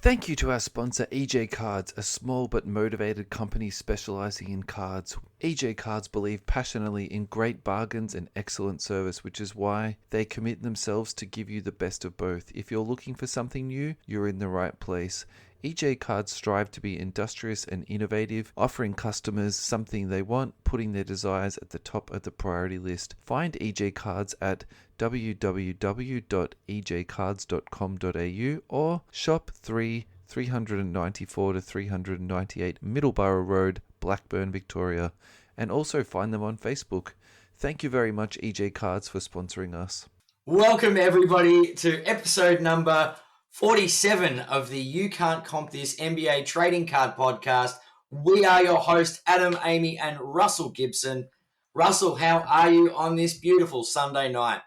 Thank you to our sponsor, EJ Cards, a small but motivated company specializing in cards. EJ Cards believe passionately in great bargains and excellent service, which is why they commit themselves to give you the best of both. If you're looking for something new, you're in the right place. EJ Cards strive to be industrious and innovative, offering customers something they want, putting their desires at the top of the priority list. Find EJ Cards at www.ejcards.com.au or shop 394 to 398 Middleborough Road, Blackburn, Victoria, and also find them on Facebook. Thank you very much, EJ Cards, for sponsoring us. Welcome everybody to episode number 47 of the You Can't Comp This NBA Trading Card Podcast. We are your hosts, Adam, Amy, and Russell Gibson. Russell, how are you on this beautiful Sunday night?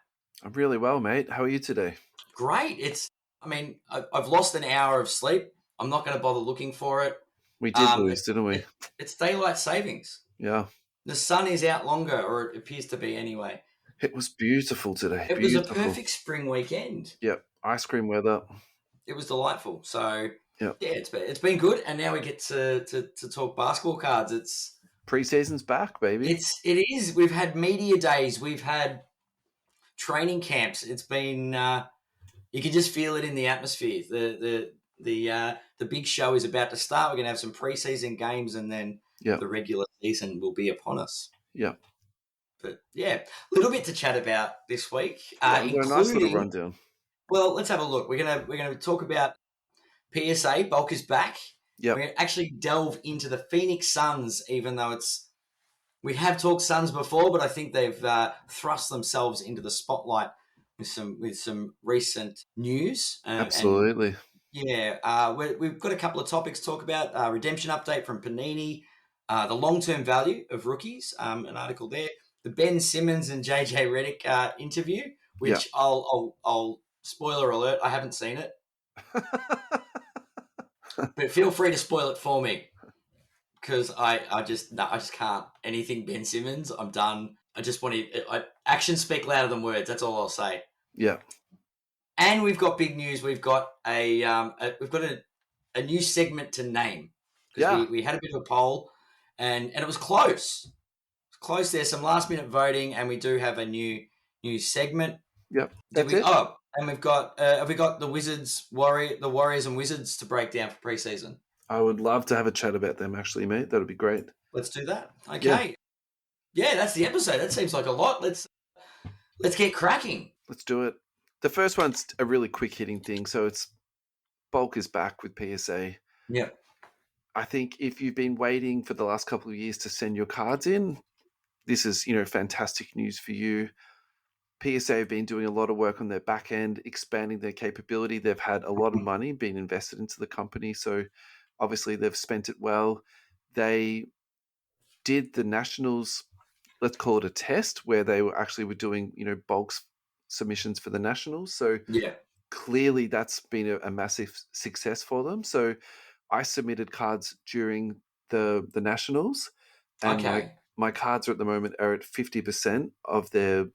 I'm really well, mate. How are you today? Great. I've lost an hour of sleep. I'm not going to bother looking for it. We did lose, didn't we? It's daylight savings. Yeah. The sun is out longer, or it appears to be anyway. It was beautiful today. It was a perfect spring weekend. Yep. Ice cream weather. It was delightful. So, yep. Yeah, it's been good. And now we get to talk basketball cards. It's Preseason's back, baby. It is. We've had media days. We've had training camps. It's been you can just feel it in the atmosphere. The big show is about to start. We're going to have some preseason games, and then the regular season will be upon us. Yeah. But yeah, a little bit to chat about this week. Including, a nice little rundown. Well, let's have a look. We're gonna talk about PSA Bulk is back. Yeah, we're gonna actually delve into the Phoenix Suns, even though we have talked Suns before, but I think they've thrust themselves into the spotlight with some recent news. Absolutely. We've got a couple of topics to talk about. Redemption update from Panini, the long-term value of rookies, an article there. The Ben Simmons and JJ Reddick interview, which I'll spoiler alert, I haven't seen it. But feel free to spoil it for me, because I just can't. Anything Ben Simmons, I'm done. I just want to actions speak louder than words. That's all I'll say. Yeah. And we've got big news. We've got a new segment to name. Yeah. We had a bit of a poll, and it was close. Close. There's some last minute voting, and we do have a new segment. Yep. And we've got have we got the Warriors and Wizards to break down for preseason? I would love to have a chat about them, actually, mate. That would be great. Let's do that. Okay. Yeah, that's the episode. That seems like a lot. Let's get cracking. Let's do it. The first one's a really quick hitting thing. So it's Bulk is back with PSA. Yeah. I think if you've been waiting for the last couple of years to send your cards in, this is, fantastic news for you. PSA have been doing a lot of work on their back end, expanding their capability. They've had a lot of money being invested into the company, so obviously they've spent it well. They did the Nationals, let's call it a test, where they were doing, bulk submissions for the Nationals. So clearly that's been a massive success for them. So I submitted cards during the Nationals, and my cards are at the moment are at 50% of their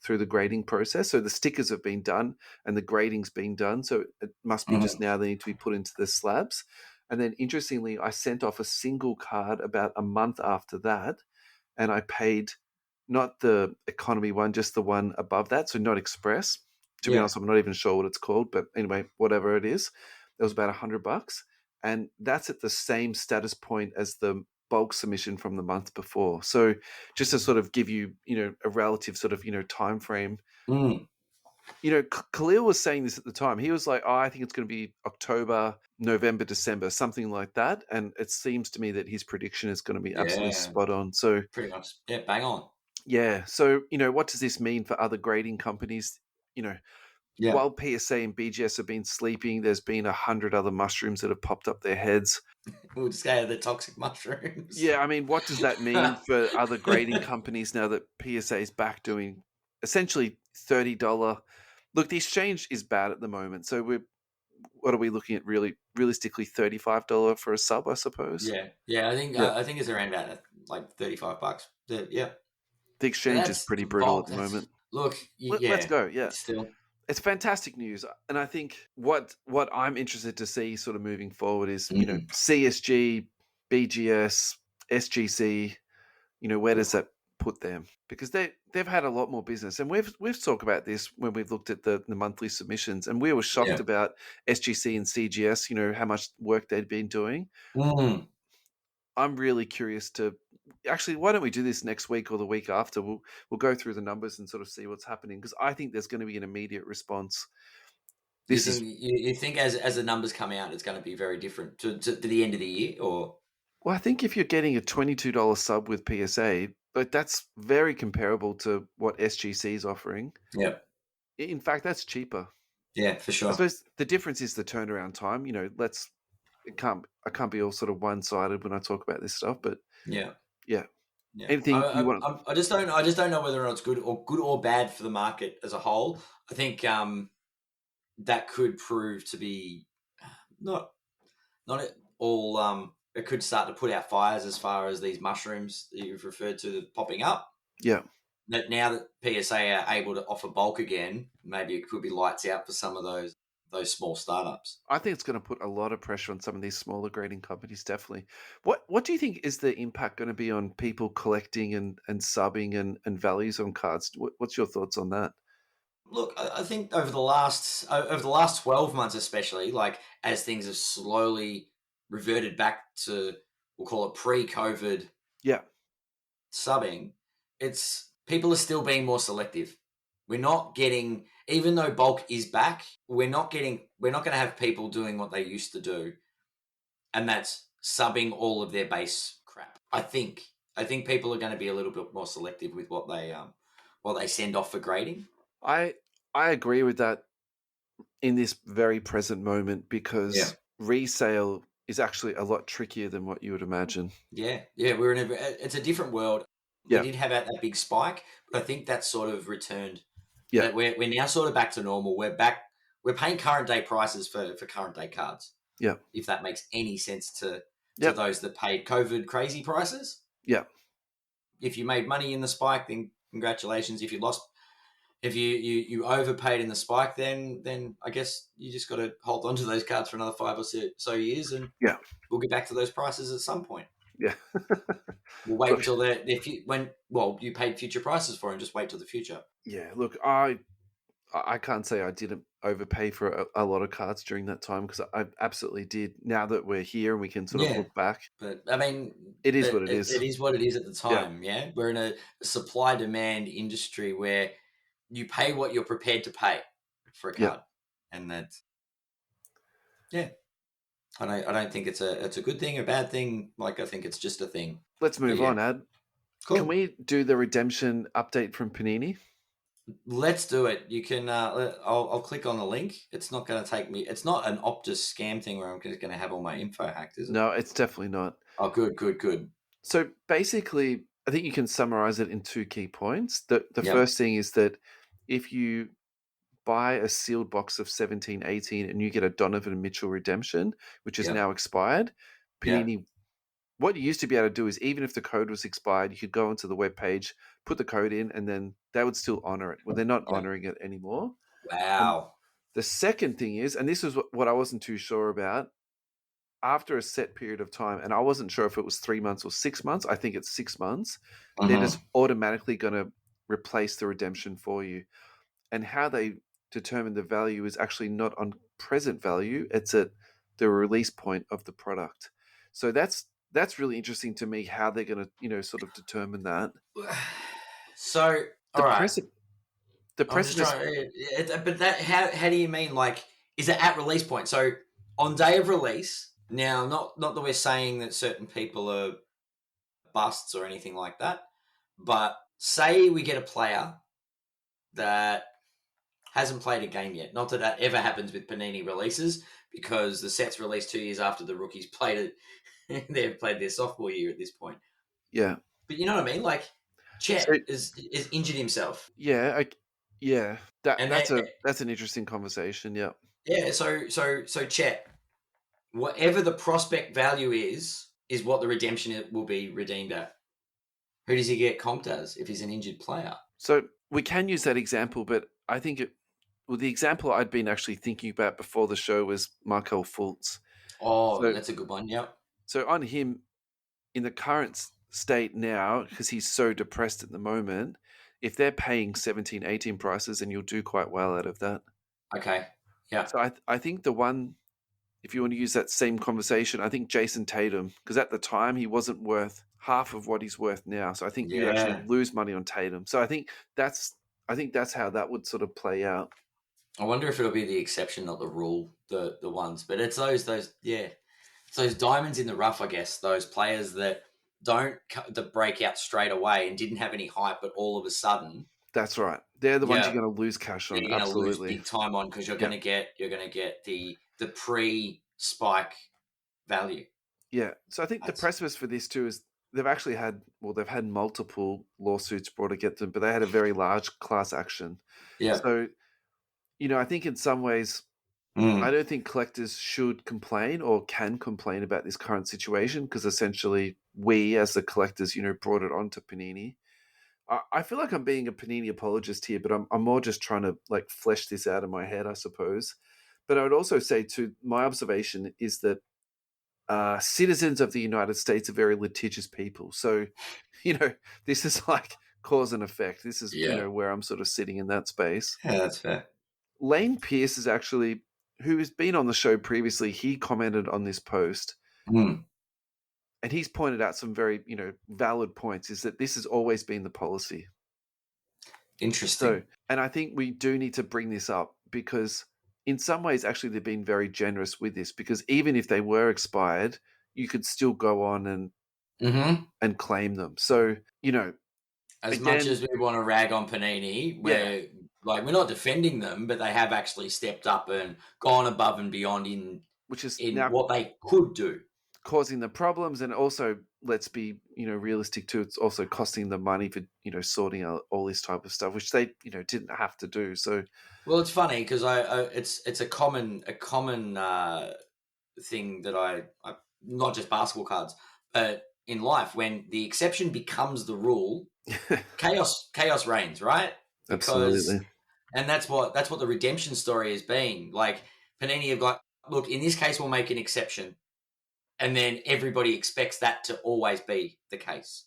through the grading process. So the stickers have been done and the grading's been done. So it must be just now they need to be put into the slabs. And then interestingly, I sent off a single card about a month after that, and I paid not the economy one, just the one above that. So not Express. To be honest, I'm not even sure what it's called, but anyway, whatever it is, it was about $100. And that's at the same status point as the bulk submission from the month before. So just to sort of give you, a relative sort of, time frame. Khalil was saying this at the time. He was like, I think it's going to be October, November, December, something like that. And it seems to me that his prediction is going to be absolutely spot on. So pretty much, bang on. Yeah. So, what does this mean for other grading companies? While PSA and BGS have been sleeping, there's been 100 other mushrooms that have popped up their heads. We'll just go to the toxic mushrooms. Yeah, I mean, what does that mean for other grading companies now that PSA is back doing essentially $30? Look, the exchange is bad at the moment. So what are we looking at realistically $35 for a sub, I suppose? Yeah. I think it's around about like $35. The exchange is pretty brutal at the moment. Look, let's go. Yeah. Still. it's fantastic news, and I think what I'm interested to see sort of moving forward is Mm. CSG, BGS, SGC. Where does that put them? Because they've had a lot more business, and we've talked about this when we've looked at the monthly submissions, and we were shocked Yeah. about SGC and CGS. How much work they'd been doing. Mm. I'm really curious to actually. Why don't we do this next week or the week after? We'll go through the numbers and sort of see what's happening, because I think there's going to be an immediate response. You This think is you think as the numbers come out, it's going to be very different to the end of the year, or Well, I think if you're getting a $22 sub with PSA, but that's very comparable to what SGC is offering. yeah, In fact, that's cheaper. yeah, for I sure. suppose the difference is the turnaround time. I can't be all sort of one sided when I talk about this stuff, but Yeah, yeah. yeah. Anything you want? I just don't know whether or not it's good or bad for the market as a whole. I think that could prove to be not not at all. It could start to put out fires as far as these mushrooms that you've referred to popping up. Yeah, That now that PSA are able to offer bulk again, maybe it could be lights out for some of those small startups. I think it's going to put a lot of pressure on some of these smaller grading companies. Definitely. What do you think is the impact going to be on people collecting and subbing and values on cards? What's your thoughts on that? Look, I think over the last 12 months, especially, like as things have slowly reverted back to, we'll call it pre-COVID Yeah, subbing, it's people are still being more selective. We're not getting, even though bulk is back, we're not going to have people doing what they used to do, and that's subbing all of their base crap. I think people are going to be a little bit more selective with what they send off for grading. I I agree with that in this very present moment, Yeah. because resale is actually a lot trickier than what you would imagine. Yeah, yeah, it's a different world. We Yeah, did have that big spike, but I think that's sort of returned. yeah, That we're now sort of back to normal. We're back. We're paying current day prices for current day cards. yeah, If that makes any sense to yep, those that paid COVID crazy prices. yeah, If you made money in the spike, then congratulations. If you lost, if you overpaid in the spike, then I guess you just got to hold on to those cards for another 5 or so years, and yeah, we'll get back to those prices at some point. yeah. We'll wait Look, until you paid future prices for them. Just wait till the future. yeah, look, I can't say I didn't overpay for a lot of cards during that time, because I absolutely did. Now that we're here and we can sort of Yeah, look back, but I mean, it is it, what it it, is. it is what it is at the Yeah, time. Yeah, we're in a supply demand industry where you pay what you're prepared to pay for a yeah. card, and that's yeah. I don't think it's a good thing or bad thing. Like I think it's just a thing. Let's But move yeah, on, Ad. Can cool. we do the redemption update from Panini? Let's do it. You can. I'll click on the link. It's not going to take me. It's not an Optus scam thing where I'm just going to have all my info hacked, is it? No, it's definitely not. Oh, good, good, good. So basically, I think you can summarize it in two key points. The Yep, first thing is that if you buy a sealed box of 17/18 and you get a Donovan Mitchell redemption, which is yep, now expired, yep, Panini, what you used to be able to do is, even if the code was expired, you could go onto the web page, put the code in, and then they would still honor it. Well, they're not yep. honoring it anymore. And Wow. the second thing is, and this is what I wasn't too sure about, after a set period of time, and I wasn't sure if it was 3 months or 6 months, I think it's 6 months, they're Mm-hmm. just automatically going to replace the redemption for you. And how they determine the value is actually not on present value, it's at the release point of the product. So that's really interesting to me, how they're going to sort of determine that. So, The all right. precedent the I'm just precedent trying. But that how do you mean? Like, is it at release point? So on day of release. Now, not that we're saying that certain people are busts or anything like that, but say we get a player that hasn't played a game yet. Not that that ever happens with Panini releases, because the set's released 2 years after the rookies played it. They've played their sophomore year at this point. yeah. But you know what I mean? Like, So Chet is injured himself, yeah, yeah, and then that's an interesting conversation. Yeah. yeah. So Chet, whatever the prospect value is what the redemption will be redeemed at. Who does he get comped as if he's an injured player? So we can use that example, but I think Well, the example I'd been actually thinking about before the show was Markel Fultz. Oh, So, that's a good one. Yep. so on him in the current state now, because he's so depressed at the moment, if they're paying 17, 18 prices, then you'll do quite well out of that. Okay. Yeah. So I think the one, if you want to use that same conversation, I think Jason Tatum, because at the time he wasn't worth half of what he's worth now. So I think you'd actually Yeah. lose money on Tatum. So that's that's how that would sort of play out. I wonder if it'll be the exception, not the rule. The ones, but it's those yeah, it's those diamonds in the rough. I guess those players that that break out straight away and didn't have any hype, but all of a sudden, That's right. They're the ones yeah, you're going to lose cash on. you're going to lose Absolutely. big time on because Yeah. you're going to get the pre-spike value. Yeah. So I think the precipice for this too is they've had multiple lawsuits brought against them, but they had a very large class action. Yeah. So, I think in some ways, I don't think collectors should complain or can complain about this current situation because essentially we, as the collectors, brought it on to Panini. I feel like I'm being a Panini apologist here, but I'm more just trying to like flesh this out in my head, I suppose. But I would also say too, my observation is that citizens of the United States are very litigious people. So, this is like cause and effect. This is, where I'm sort of sitting in that space. Yeah, that's fair. Lane Pierce is actually, who has been on the show previously, he commented on this post. And he's pointed out some very, valid points, is that this has always been the policy. Interesting. So, and I think we do need to bring this up because in some ways, actually, they've been very generous with this because even if they were expired, you could still go on and claim them. So, as much as we want to rag on Panini, we're not defending them, but they have actually stepped up and gone above and beyond in now what they could do, causing the problems. And also, let's be realistic too. It's also costing them money for sorting out all this type of stuff, which they didn't have to do. So, well, it's funny because it's a common thing that I not just basketball cards, but in life when the exception becomes the rule. chaos reigns, right? Absolutely. And that's what the redemption story has been. Like Panini have got, look, in this case we'll make an exception, and then everybody expects that to always be the case.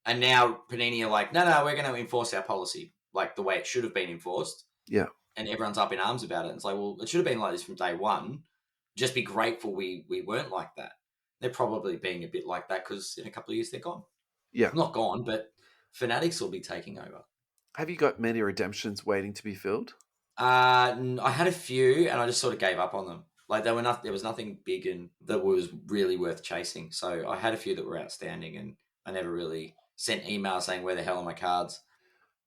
And now Panini are like, no, we're going to enforce our policy like the way it should have been enforced. Yeah. And everyone's up in arms about it. And it's like, well, it should have been like this from day one. Just be grateful we weren't like that. They're probably being a bit like that because in a couple of years they're gone. Yeah. Not gone, but Fanatics will be taking over. Have you got many redemptions waiting to be filled? I had a few, and I just sort of gave up on them. Like there was nothing big and that was really worth chasing. So I had a few that were outstanding, and I never really sent emails saying where the hell are my cards.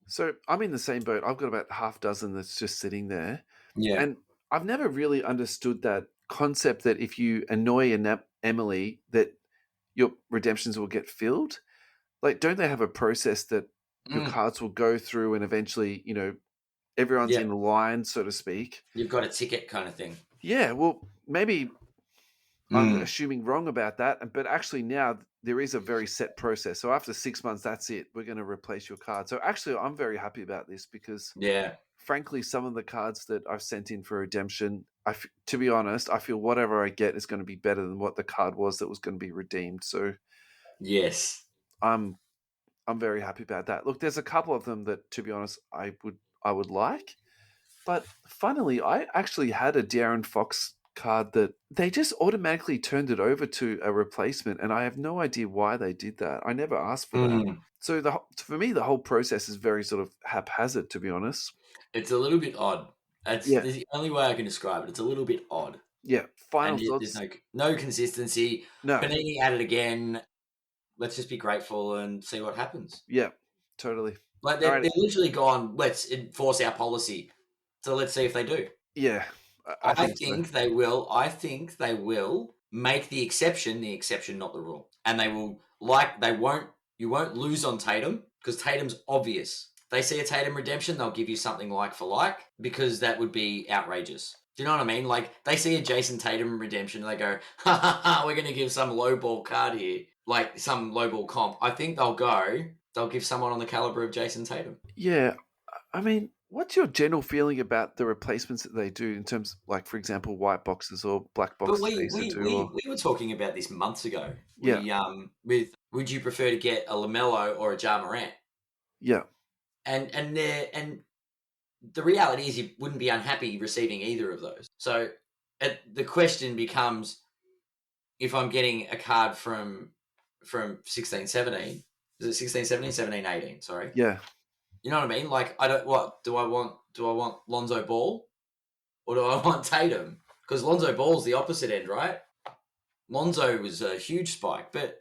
So I'm in the same boat. I've got about half dozen that's just sitting there. Yeah, and I've never really understood that concept that if you annoy Emily, that your redemptions will get filled. Like, don't they have a process that your cards will go through and eventually, everyone's in line, so to speak? You've got a ticket kind of thing. Yeah, well, maybe I'm assuming wrong about that, but actually now there is a very set process. So after 6 months, that's it. We're going to replace your card. So actually, I'm very happy about this because, frankly, some of the cards that I've sent in for redemption, to be honest, I feel whatever I get is going to be better than what the card was that was going to be redeemed. So yes, I'm very happy about that. Look, there's a couple of them that, to be honest, I would like. But funnily, I actually had a De'Aaron Fox card that they just automatically turned it over to a replacement, and I have no idea why they did that. I never asked for that. So for me, the whole process is very sort of haphazard, to be honest. It's a little bit odd. That's the only way I can describe it. It's a little bit odd. Yeah. Final thoughts? There's no consistency. No. Panini at it again. Let's just be grateful and see what happens. Yeah, totally. Like they're literally gone, let's enforce our policy. So let's see if they do. Yeah. I think they will. I think they will make the exception, not the rule. And you won't lose on Tatum because Tatum's obvious. They see a Tatum redemption, they'll give you something like for like because that would be outrageous. Do you know what I mean? Like they see a Jason Tatum redemption and they go, we're going to give some lowball card here, like some lowball comp. I think they'll give someone on the caliber of Jason Tatum. Yeah. I mean, What's your general feeling about the replacements that they do in terms, like, for example, white boxes or black But boxes they used to do? Or we were talking about this months ago. yeah, With would you prefer to get a Lamelo or a Ja Morant? yeah, And the reality is you wouldn't be unhappy receiving either of those. So the question becomes, if I'm getting a card from 16, 17, is it 16, 17, 17, 18? Sorry. yeah, You know what I mean? Like, I don't, what do I want? Do I want Lonzo Ball or do I want Tatum? Because Lonzo Ball's the opposite end, right? Lonzo was a huge spike, but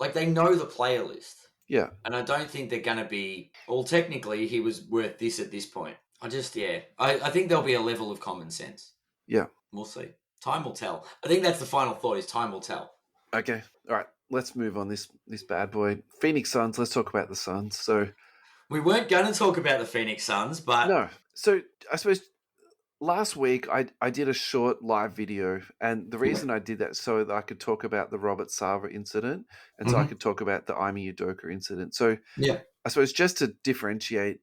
like they know the player list. yeah, And I don't think they're going to be, well, technically he was worth this at this point. I think there'll be a level of common sense. yeah. We'll see. Time will tell. I think that's the final thought, is time will tell. Okay, all right. Let's move on this bad boy. Phoenix Suns. Let's talk about the Suns. So We weren't going to talk about the Phoenix Suns, but no. So I suppose last week I did a short live video, and the reason I did that so that I could talk about the Robert Sava incident, and so I could talk about the Imi Udoka incident. So yeah, I suppose just to differentiate,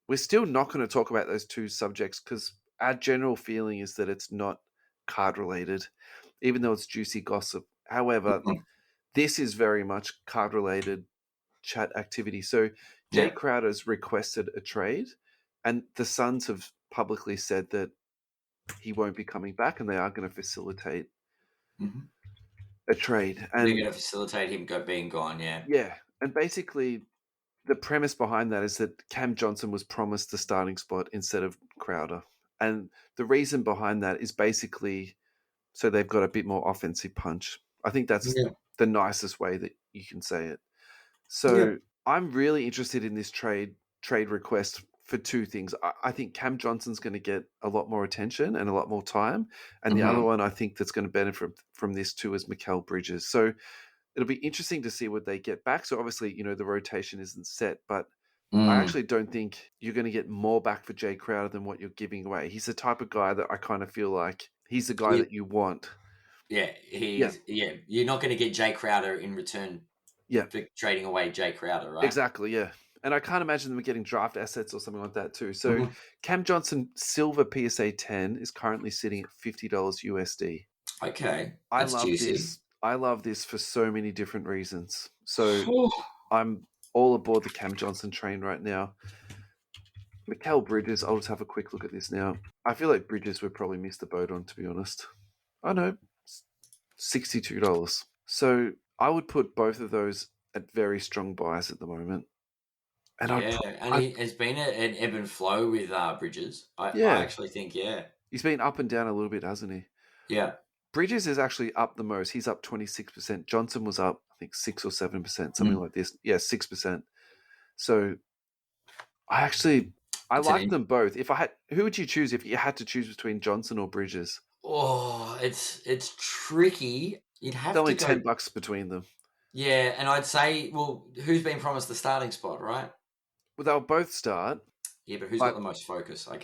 we're still not going to talk about those two subjects because our general feeling is that it's not card related, even though it's juicy gossip. However, this is very much card related chat activity. So Jay yeah, Crowder's requested a trade, and the Suns have publicly said that he won't be coming back, and they are going to facilitate a trade. they're And going to facilitate him being gone. Yeah, yeah, and basically the premise behind that is that Cam Johnson was promised the starting spot instead of Crowder. And the reason behind that is basically so they've got a bit more offensive punch. I think that's yeah, the nicest way that you can say it. yeah. So I'm really interested in this trade request for two things. I think Cam Johnson's going to get a lot more attention and a lot more time. And the other one I think that's going to benefit from this too is Mikal Bridges. So it'll be interesting to see what they get back. So obviously, the rotation isn't set, but I actually don't think you're going to get more back for Jay Crowder than what you're giving away. He's the type of guy that I kind of feel like he's the guy He- that you want. yeah, Yeah, You're not going to get Jay Crowder in return yeah, for trading away Jay Crowder, right? exactly, yeah. And I can't imagine them getting draft assets or something like that too. So Mhm. Cam Johnson Silver PSA 10 is currently sitting at $50 USD. Okay, I that's love juicy. this. I love this for so many different reasons. So I'm all aboard the Cam Johnson train right now. Mikal Bridges, I'll just have a quick look at this now. I feel like Bridges would probably miss the boat on, to be honest. I know, $62. So I would put both of those at very strong buys at the moment. And Yeah, and it's been an ebb and flow with Bridges. I yeah, actually think, yeah, he's been up and down a little bit, hasn't he? yeah, Bridges is actually up the most. He's up 26%. Johnson was up, I think, 6 or 7%, something like this. Yeah, 6%. So I it's an like them both. Who would you choose if you had to choose between Johnson or Bridges? it's tricky. You'd It's have to only go, $10 between them. yeah, and I'd say, well, who's been promised the starting spot, right? Well, they'll both start, Yeah, but who's got but the most focus? I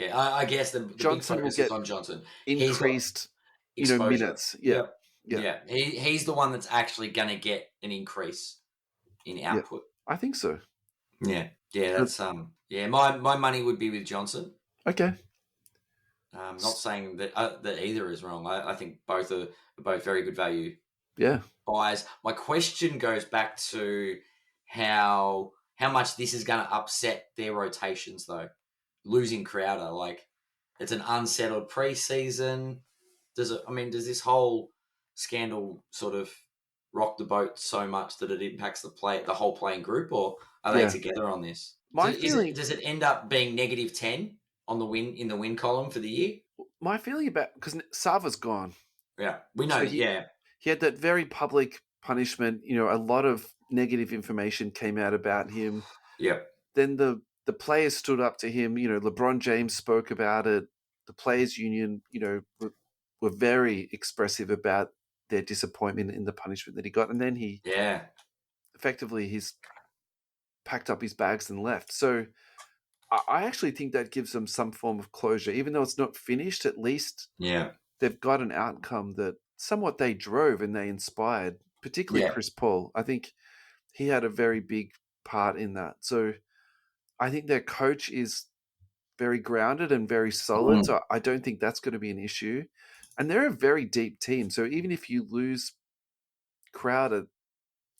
guess the big Johnson will focus is get on Johnson. He's got increased, exposure. minutes. Yeah, Yep. yeah, Yeah. He's the one that's actually going to get an increase in yeah. output. I think so. Yeah. Yeah. So, That's yeah. My money would be with Johnson. okay. Not saying that either is wrong. I think both are both very good value Yeah, buys. My question goes back to how much this is going to upset their rotations, though. Losing Crowder, like, it's an unsettled preseason. Does this whole scandal sort of rock the boat so much that it impacts the whole playing group, or are they yeah. together on this? My feeling, Does it end up being -10 on the win column for the year? about because Sava's gone, Yeah, we know. so Yeah, he had that very public punishment. A lot of negative information came out about him. yeah, Then the players stood up to him. LeBron James spoke about it. The players' union, were very expressive about their disappointment in the punishment that he got, and then he yeah, effectively he's packed up his bags and left. So I actually think that gives them some form of closure, even though it's not finished. At least yeah, they've got an outcome that somewhat they drove and they inspired, particularly yeah, Chris Paul. I think he had a very big part in that. So I think their coach is very grounded and very solid. So I don't think that's going to be an issue. And they're a very deep team. So even if you lose Crowder,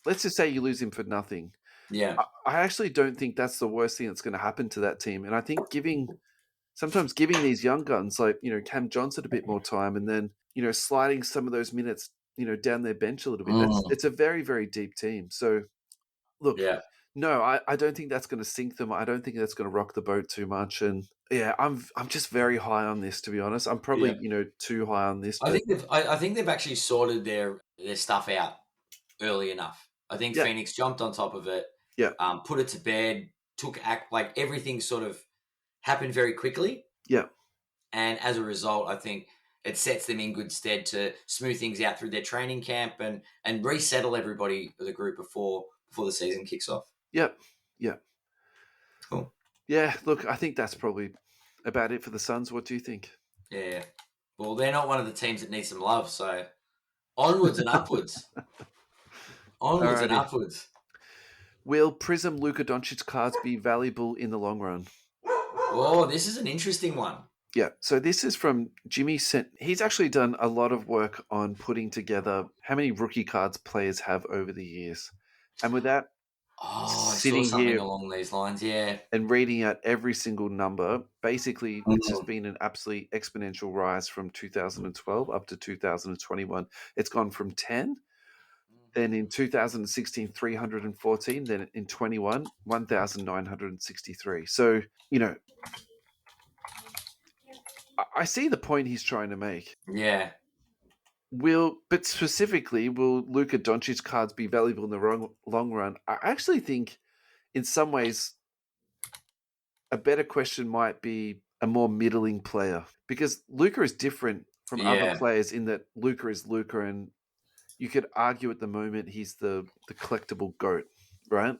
let's just say you lose him for nothing. Yeah. I actually don't think that's the worst thing that's going to happen to that team. And I think sometimes giving these young guns like, Cam Johnson a bit more time and then, sliding some of those minutes, down their bench a little bit. It's a very, very deep team. So look, Yeah. no, I don't think that's going to sink them. I don't think that's going to rock the boat too much. And yeah, I'm just very high on this, to be honest. I'm probably, too high on this. But I think they've actually sorted their stuff out early enough. I think Phoenix jumped on top of it. Yeah. Put it to bed, like everything sort of happened very quickly. Yeah. And as a result, I think it sets them in good stead to smooth things out through their training camp and resettle everybody for the group before the season kicks off. Yep. Yeah. Cool. Yeah, look, I think that's probably about it for the Suns. What do you think? Yeah. Well, they're not one of the teams that needs some love, so onwards and upwards. Onwards and upwards. Will Prizm Luka Doncic cards be valuable in the long run? Oh, this is an interesting one. Yeah, so this is from Jimmy. He's actually done a lot of work on putting together how many rookie cards players have over the years. And with that, sitting I saw something here along these lines, yeah. And reading out every single number, basically this has been an absolutely exponential rise from 2012 up to 2021. It's gone from 10, then in 2016, 314, then in 21, 1,963. So, I see the point he's trying to make. Yeah. But specifically, will Luka Doncic cards be valuable in the long run? I actually think, in some ways, a better question might be a more middling player, because Luka is different from other players in that Luka is Luka, and you could argue at the moment he's the collectible GOAT, right?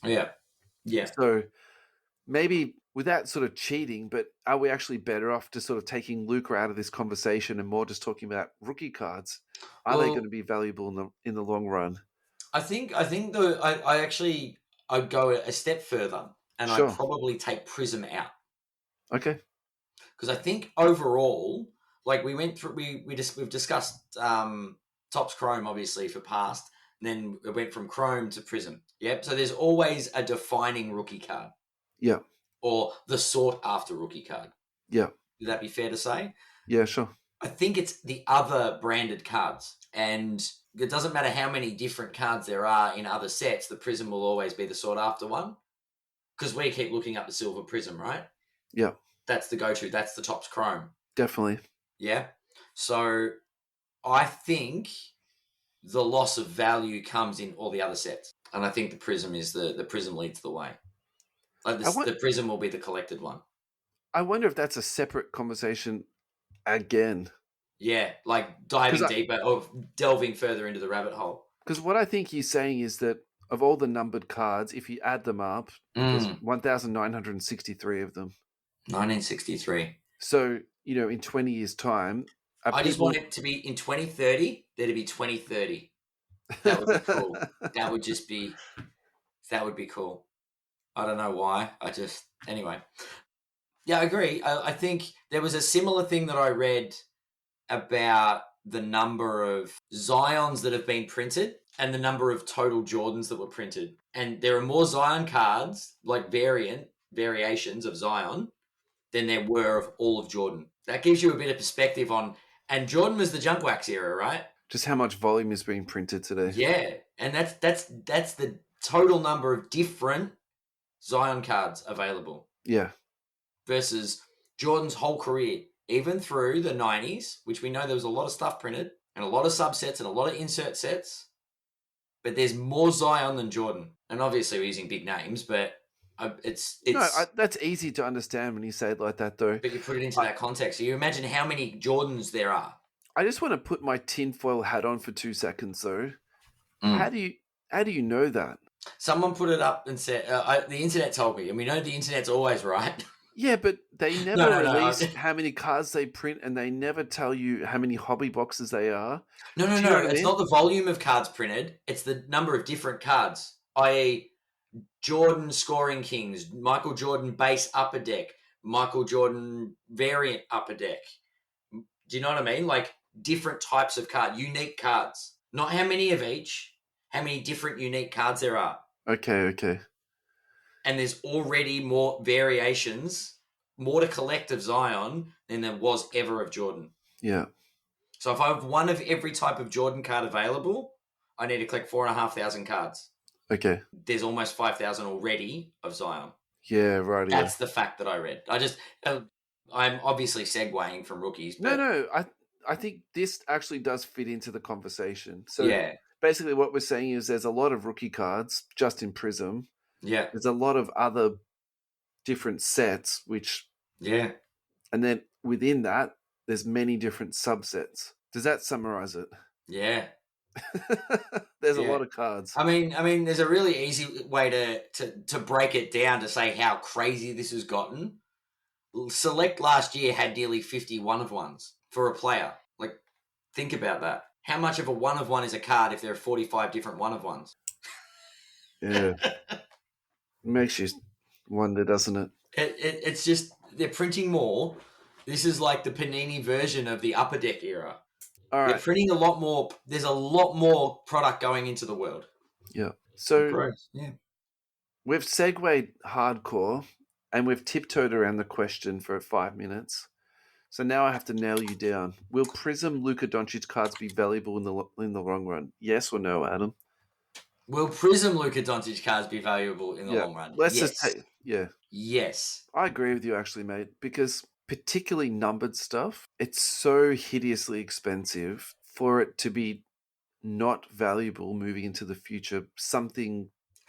Yeah. Yeah. So maybe without sort of cheating, but are we actually better off just sort of taking Luka out of this conversation and more just talking about rookie cards? Are they going to be valuable in the long run? I think I'd go a step further, and I'd probably take Prizm out. Okay. Because I think overall, like we went through, we've discussed Topps Chrome obviously for past, and then it went from Chrome to Prizm. Yep. So there's always a defining rookie card. Yeah. Or the sought after rookie card. Yeah. Would that be fair to say? Yeah, sure. I think it's the other branded cards. And it doesn't matter how many different cards there are in other sets, the Prizm will always be the sought after one. Because we keep looking up the silver Prizm, right? Yeah. That's the go-to. That's the Topps Chrome. Definitely. Yeah. So I think the loss of value comes in all the other sets. And I think the Prizm is the Prizm leads the way. Like the Prizm will be the collected one. I wonder if that's a separate conversation again. Yeah, like diving deeper or delving further into the rabbit hole. Because what I think he's saying is that of all the numbered cards, if you add them up, there's 1,963 of them. 1963. So, in 20 years' time... I just want it to be in 2030, there to be 2030. That would be cool. That would be cool. I don't know why. Anyway. Yeah, I agree. I think there was a similar thing that I read about the number of Zions that have been printed and the number of total Jordans that were printed. And there are more Zion cards, like variations of Zion, than there were of all of Jordan. That gives you a bit of perspective on, and Jordan was the junk wax era, right? Just how much volume is being printed today. Yeah, and that's the total number of different Zion cards available. Yeah. Versus Jordan's whole career, even through the 90s, which we know there was a lot of stuff printed and a lot of subsets and a lot of insert sets, but there's more Zion than Jordan. And obviously we're using big names, but it's no, that's easy to understand when you say it like that, though. But you put it into that context. So you imagine how many Jordans there are. I just want to put my tinfoil hat on for 2 seconds, though. How do you know that? Someone put it up and said, the internet told me, and we know the internet's always right. Yeah, but they never release how many cards they print, and they never tell you how many hobby boxes they are. No. It's not the volume of cards printed. It's the number of different cards, i.e. Jordan Scoring Kings, Michael Jordan base upper deck, Michael Jordan variant Upper Deck. Do you know what I mean? Like different types of card, unique cards. Not how many of each, how many different unique cards there are. Okay. And there's already more variations, more to collect of Zion than there was ever of Jordan. Yeah. So if I have one of every type of Jordan card available, I need to collect 4,500 cards. Okay. There's almost 5,000 already of Zion. Yeah, right. That's the fact that I read. I'm obviously segueing from rookies. But No. I think this actually does fit into the conversation. So yeah, basically what we're saying is there's a lot of rookie cards just in Prizm. yeah, There's a lot of other different sets, yeah. and then within that, there's many different subsets. Does that summarize it? Yeah. There's a lot of cards. I mean, there's a really easy way to break it down to say how crazy this has gotten. Select last year had nearly 50 one-of-ones for a player. Like, think about that. How much of a one-of-one is a card if there are 45 different one-of-ones? Yeah. It makes you wonder, doesn't it? It's just, they're printing more. This is like the Panini version of the Upper Deck era. All right. They're printing a lot more. There's a lot more product going into the world. Yeah. So yeah, we've segued hardcore and we've tiptoed around the question for 5 minutes. So now I have to nail you down. Will Prizm Luka Doncic cards be valuable in the long run? Yes or no, Adam? Will Prizm Luka Doncic cards be valuable in the long run? Yes. I agree with you actually, mate, because particularly numbered stuff, it's so hideously expensive for it to be not valuable moving into the future.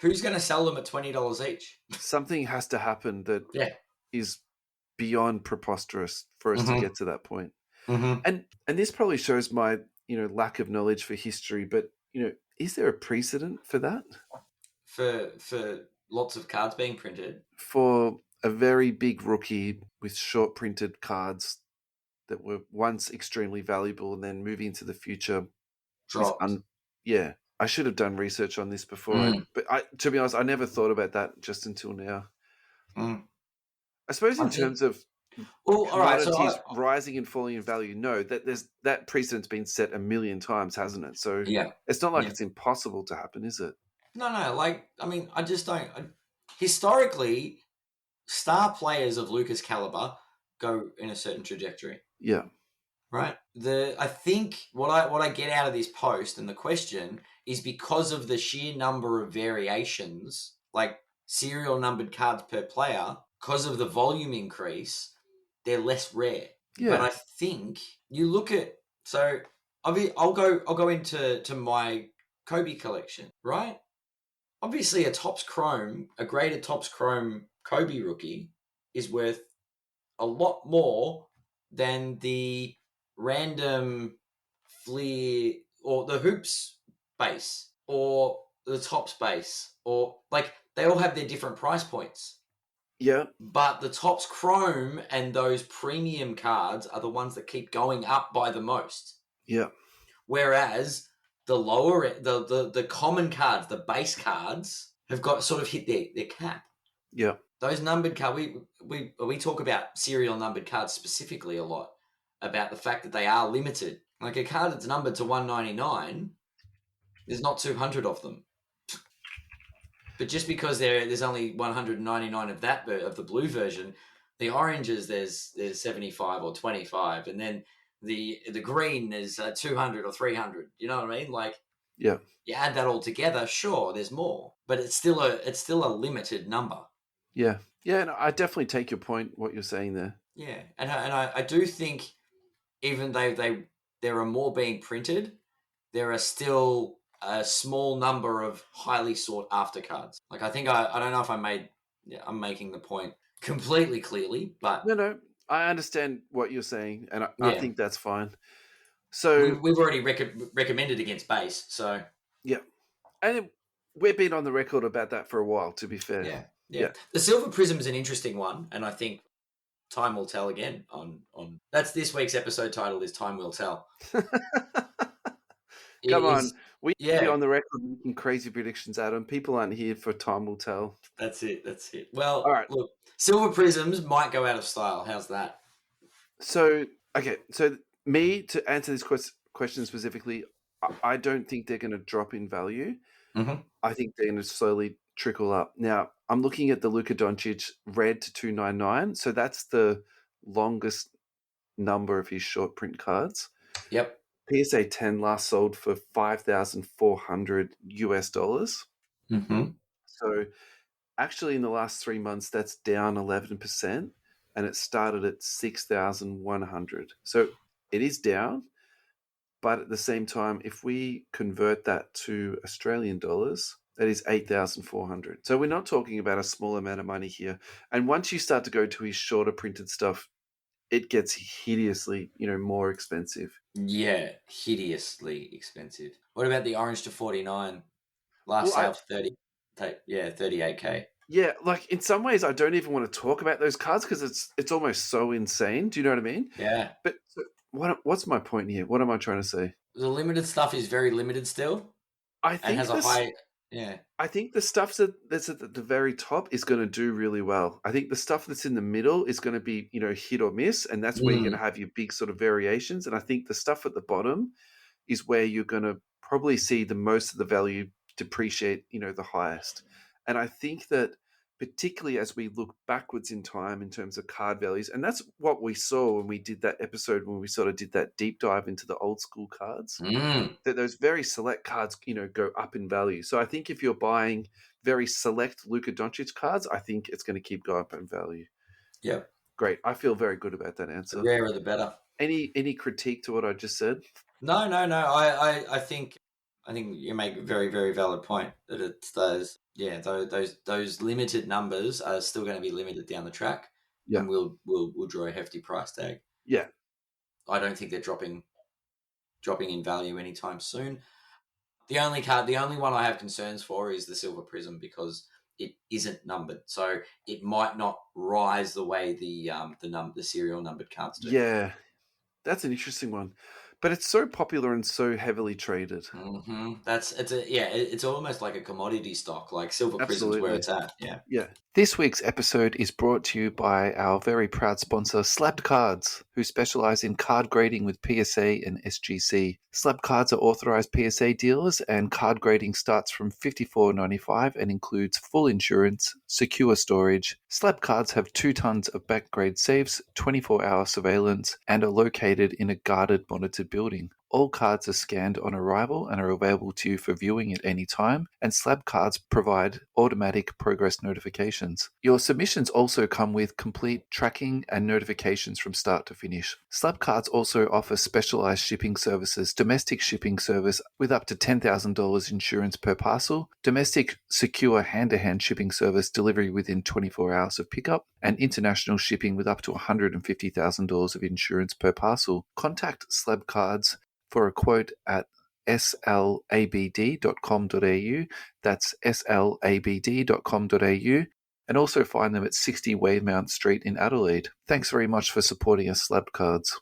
Who's going to sell them at $20 each? Something has to happen that is beyond preposterous for us to get to that point. And this probably shows my lack of knowledge for history, but is there a precedent for that? For lots of cards being printed? For a very big rookie with short printed cards that were once extremely valuable and then moving into the future dropped. I should have done research on this before. But to be honest, I never thought about that just until now. I suppose in terms of commodities rising and falling in value, no, that precedent's been set a million times, hasn't it? So it's not like it's impossible to happen, is it? No. I just don't. Historically, star players of Luka's caliber go in a certain trajectory. Yeah. Right. I think what I get out of this post and the question is because of the sheer number of variations, like serial numbered cards per player, because of the volume increase, they're less rare. Yeah. But I think you look at I'll go into my Kobe collection, right? Obviously, a graded Topps Chrome Kobe rookie is worth a lot more than the random Fleer or the Hoops base or the Topps base, or like they all have their different price points. Yeah. But the Topps Chrome and those premium cards are the ones that keep going up by the most. Yeah. Whereas the lower, the common cards, the base cards, have got sort of hit their cap. Yeah. Those numbered cards, we talk about serial numbered cards specifically a lot, about the fact that they are limited. Like a card that's numbered to 199, there's not 200 of them. But just because there's only 199 of that of the blue version, the oranges there's 75 or 25, and then the green is 200 or 300. You know what I mean? Like, yeah, you add that all together, sure, there's more, but it's still a limited number. Yeah, and I definitely take your point. What you're saying there. Yeah, and I do think even though there are more being printed, there are still a small number of highly sought after cards. Like I think I don't know if I'm making the point completely clearly, but no, I understand what you're saying, and I think that's fine. So we've already recommended against base, so yeah, and we've been on the record about that for a while. To be fair, yeah. The Silver Prizm is an interesting one, and I think time will tell again. On that's this week's episode title is "Time Will Tell." Come on, We should be Yeah, on the record making crazy predictions, Adam. People aren't here for time will tell. that's it. That's it. All Well, right. look, silver prisms might go out of style. How's that? So, okay. So, me to answer this question specifically, I don't think they're going to drop in value. Mm-hmm. I think they're going to slowly trickle up. Now, I'm looking at the Luka Doncic red to 299. So, that's the longest number of his short print cards. Yep. PSA 10 last sold for $5,400 US. Mm-hmm. So, actually, in the last 3 months, that's down 11%, and it started at 6,100. So it is down, but at the same time, if we convert that to Australian dollars, that is 8,400. So we're not talking about a small amount of money here. And once you start to go to his shorter printed stuff, it gets hideously, more expensive. Yeah, hideously expensive. What about the orange to 49? Last Well, sale for 30. Yeah, 38K. yeah, like in some ways, I don't even want to talk about those cards because it's almost so insane. Do you know what I mean? Yeah. But so what's my point here? What am I trying to say? The limited stuff is very limited still I and think has a this. high. Yeah. I think the stuff that's at the very top is going to do really well. I think the stuff that's in the middle is going to be, hit or miss, and that's where you're going to have your big sort of variations. And I think the stuff at the bottom is where you're going to probably see the most of the value depreciate, the highest. And I think that particularly as we look backwards in time in terms of card values, and that's what we saw when we did that episode when we sort of did that deep dive into the old school cards. Mm. That those very select cards, go up in value. So I think if you're buying very select Luka Doncic cards, I think it's going to keep going up in value. Yep. Great. I feel very good about that The answer. rarer the better. Any critique to what I just said? No. I think you make a very, very valid point that it's those limited numbers are still going to be limited down the track, Yeah. and we'll draw a hefty price tag. Yeah. I don't think they're dropping in value anytime soon. The only one I have concerns for is the silver prism because it isn't numbered, so it might not rise the way the serial numbered cards do. Yeah. That's an interesting one. But it's so popular and so heavily traded. Mm-hmm. It's almost like a commodity stock, like silver prism's where Absolutely. it's at. Yeah. Yeah. This week's episode is brought to you by our very proud sponsor, Slabbed Cards, who specialize in card grading with PSA and SGC. Slabbed Cards are authorized PSA dealers, and card grading starts from $54.95 and includes full insurance, secure storage. Slabbed Cards have 2 tons of backgrade safes, 24-hour surveillance, and are located in a guarded, monitored building. All cards are scanned on arrival and are available to you for viewing at any time, and Slab Cards provide automatic progress notifications. Your submissions also come with complete tracking and notifications from start to finish. Slab Cards also offer specialized shipping services, domestic shipping service with up to $10,000 insurance per parcel, domestic secure hand-to-hand shipping service delivery within 24 hours of pickup, and international shipping with up to $150,000 of insurance per parcel. Contact Slab Cards for a quote at slabd.com.au. That's slabd.com.au. And also find them at 60 Weymount Street in Adelaide. Thanks very much for supporting us, Slab Cards.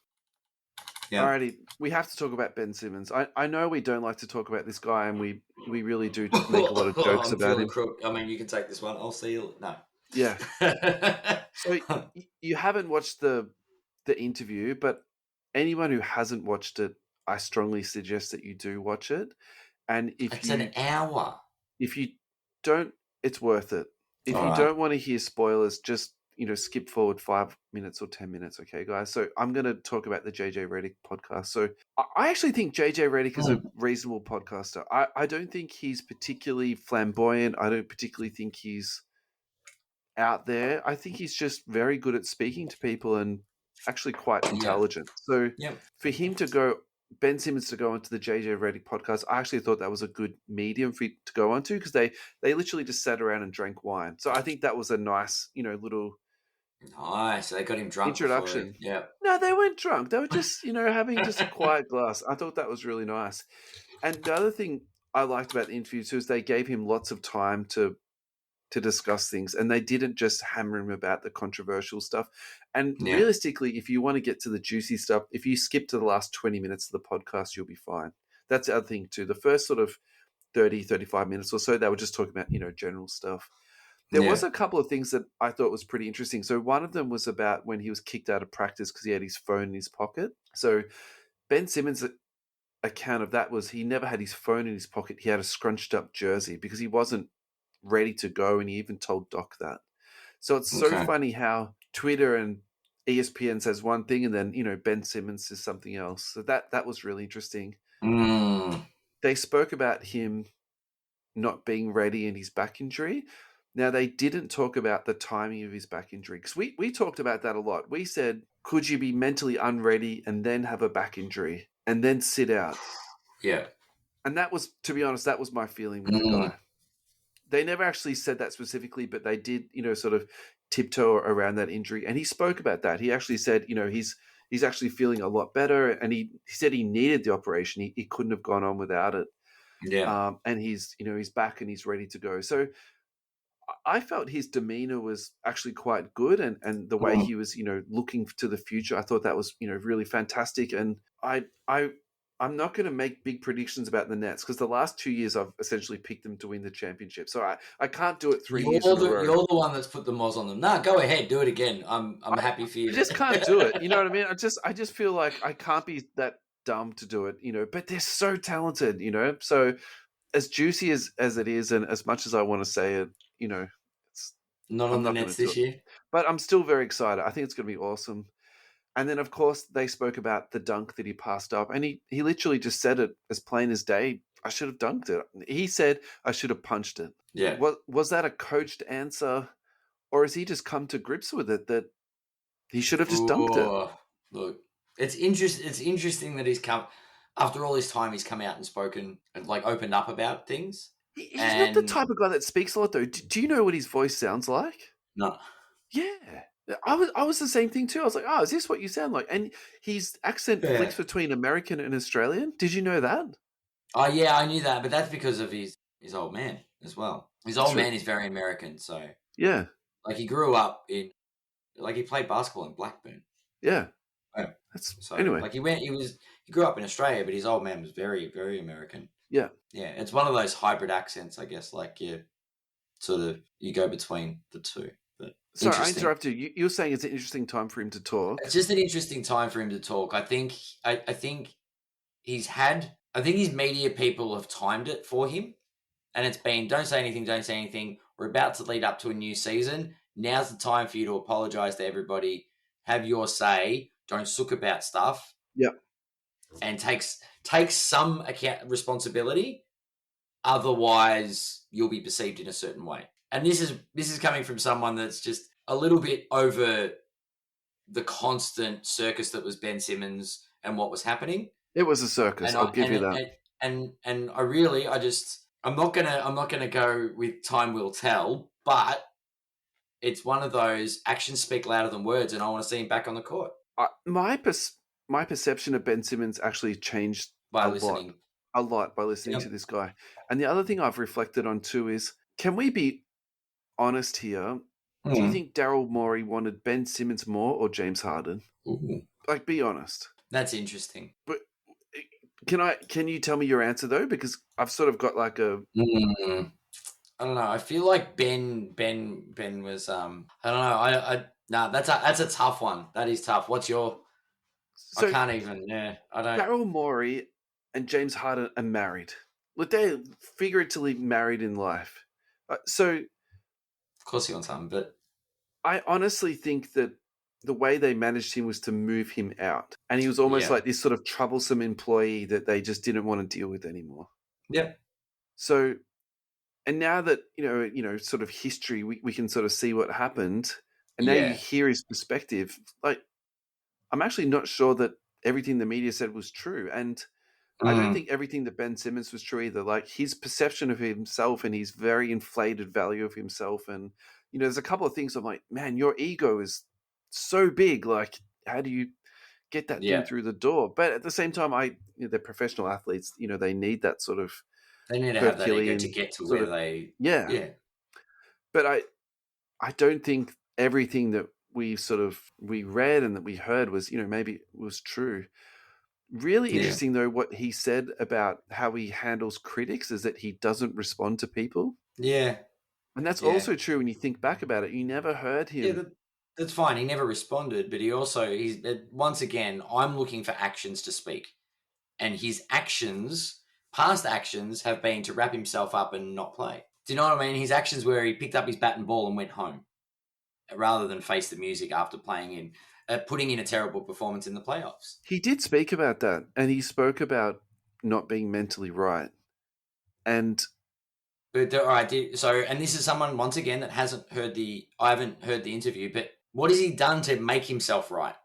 Yeah. Alrighty, we have to talk about Ben Simmons. I know we don't like to talk about this guy, and we really do make a lot of jokes about him. I mean, you can take this one. I'll see you. No. Yeah. So you haven't watched the interview, but anyone who hasn't watched it, I strongly suggest that you do watch it. And it's an hour. If you don't, it's worth it. If you don't want to hear spoilers, just skip forward 5 minutes or 10 minutes, okay, guys? So I'm going to talk about the JJ Reddick podcast. So I actually think JJ Reddick is a reasonable podcaster. I don't think he's particularly flamboyant. I don't particularly think he's out there. I think he's just very good at speaking to people and actually quite intelligent. So for him to go, Ben Simmons to go onto the JJ Reddick podcast, I actually thought that was a good medium for you to go onto because they literally just sat around and drank wine. So I think that was a nice, little nice. They got him drunk introduction. Yeah. No, they weren't drunk. They were just, having just a quiet glass. I thought that was really nice. And the other thing I liked about the interview too is they gave him lots of time to discuss things, and they didn't just hammer him about the controversial stuff. And realistically, if you want to get to the juicy stuff, if you skip to the last 20 minutes of the podcast, you'll be fine. that's the other thing too. The first sort of 30, 35 minutes or so, they were just talking about, general stuff. There was a couple of things that I thought was pretty interesting. So one of them was about when he was kicked out of practice because he had his phone in his pocket. So Ben Simmons' account of that was he never had his phone in his pocket. He had a scrunched up jersey because he wasn't ready to go, and he even told Doc that. So it's so funny how Twitter and ESPN says one thing, and then Ben Simmons says something else. So that was really interesting. They spoke about him not being ready in his back injury. Now, they didn't talk about the timing of his back injury because we talked about that a lot. We said, could you be mentally unready and then have a back injury and then sit out? Yeah. And that was, to be honest, that was my feeling with the guy. They never actually said that specifically, but they did, sort of tiptoe around that injury. And he spoke about that. He actually said, he's actually feeling a lot better. And he said he needed the operation. He couldn't have gone on without it. Yeah. And he's back and he's ready to go. So I felt his demeanor was actually quite good. And the way he was, looking to the future, I thought that was, really fantastic. And I'm not going to make big predictions about the Nets because the last 2 years I've essentially picked them to win the championship. So I can't do it 3 years in a row. You're the one that's put the moz on them. Nah, go ahead, do it again. I'm happy for you. I just can't do it. You know what I mean? I just feel like I can't be that dumb to do it. But they're so talented. So as juicy as it is, and as much as I want to say it, it's not on the Nets this year. But I'm still very excited. I think it's going to be awesome. And then, of course, they spoke about the dunk that he passed up. And he literally just said it as plain as day. I should have dunked it. He said, I should have punched it. Yeah. Was that a coached answer? Or has he just come to grips with it that he should have just dunked it? Look, it's interesting that he's come, after all this time, he's come out and spoken and opened up about things. He's not the type of guy that speaks a lot, though. Do you know what his voice sounds like? No. Yeah. I was the same thing too. I was like, oh, is this what you sound like? And his accent flicks between American and Australian. Did you know that? Oh, yeah, I knew that, but that's because of his old man as well. His old man is very American, so... Yeah. He grew up in... he played basketball in Blackburn. Yeah. Anyway. He grew up in Australia, but his old man was very, very American. Yeah. Yeah, it's one of those hybrid accents, I guess, you go between the two. But sorry, I interrupted you. You're saying it's an interesting time for him to talk. It's just an interesting time for him to talk. I think his media people have timed it for him, and it's been, don't say anything. We're about to lead up to a new season. Now's the time for you to apologize to everybody, have your say, don't sook about stuff. Yep. And take some responsibility. Otherwise, you'll be perceived in a certain way. And this is coming from someone that's just a little bit over the constant circus that was Ben Simmons and what was happening. It was a circus. I'll give you that. And I'm not gonna go with time will tell, but it's one of those actions speak louder than words, and I want to see him back on the court. My perception of Ben Simmons actually changed a lot by listening to this guy. And the other thing I've reflected on too is, can we be honest here? Do you think Daryl Morey wanted Ben Simmons more or James Harden? Ooh. Be honest. That's interesting. But can you tell me your answer though? Because I've sort of got I don't know. I feel like Ben was I don't know. That's a tough one. That is tough. What's your? So, I can't even. Yeah, I don't. Daryl Morey and James Harden are married. They're figuratively married in life. So, of course he wants something, but I honestly think that the way they managed him was to move him out, and he was almost like this sort of troublesome employee that they just didn't want to deal with anymore. Yeah. So, and now that sort of history, we can sort of see what happened, and now you hear his perspective. I'm actually not sure that everything the media said was true, and I don't think everything that Ben Simmons was true either. His perception of himself and his very inflated value of himself, and there's a couple of things I'm like, man, your ego is so big. How do you get that thing through the door? But at the same time, they're professional athletes. They need that sort of. They need to have that ego to get to where they. Yeah. But I don't think everything that we read and that we heard was maybe was true. Really Yeah. interesting, though, what he said about how he handles critics is that he doesn't respond to people. Yeah. And that's Yeah. also true when you think back about it. You never heard Yeah, him. that's fine. He never responded, but he's once again. I'm looking for actions to speak, and his actions, past actions, have been to wrap himself up and not play. Do you know what I mean? His actions where he picked up his bat and ball and went home, rather than face the music after putting in a terrible performance in the playoffs. He did speak about that, and he spoke about not being mentally right. And But all right, so and this is someone once again that I haven't heard the interview, but what has he done to make himself right?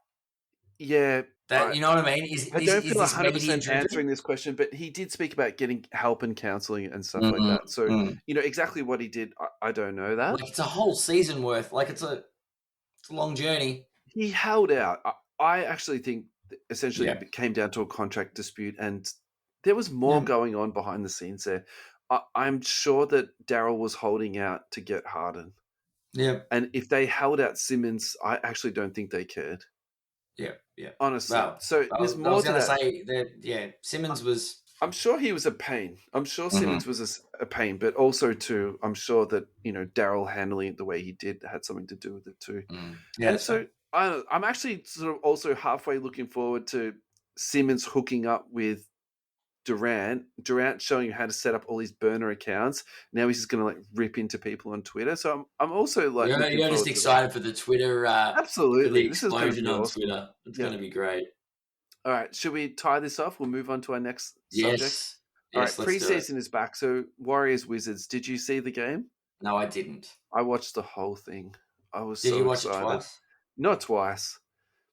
yeah, That you know what I mean? Is I this don't is feel this media 100% driven? answering this question, but he did speak about getting help and counseling and stuff like Mm, that. So, mm. exactly what he did, I don't know that. Like it's a whole season worth. Like it's a long journey. He held out. I actually think essentially Yeah. it came down to a contract dispute, and there was more Yeah. going on behind the scenes there. I'm sure that Daryl was holding out to get Harden. Yeah. And if they held out Simmons, I actually don't think they cared. Yeah. Yeah. Honestly. Well, So there's I more was to going to that. say that. Yeah, Simmons was. I'm sure he was a pain. I'm sure Mhm. Simmons was a pain, but also too, I'm sure that Daryl handling it the way he did had something to do with it too. Yeah, And that's fair. so I'm actually sort of also halfway looking forward to Simmons hooking up with Durant. Durant showing how to set up all these burner accounts. Now he's just going to like rip into people on Twitter. So I'm also like looking You're just forward to that. excited for the Twitter, for the Absolutely, this is going to explosion be on awesome. Twitter. It's Yeah. going to be great. All right, should we tie this off? We'll move on to our next subject. Yes. All Yes, right, let's do it. preseason is back. So Warriors Wizards. Did you see the game? No, I didn't. I watched the whole thing. I was Did so you watch it excited. twice? Not twice,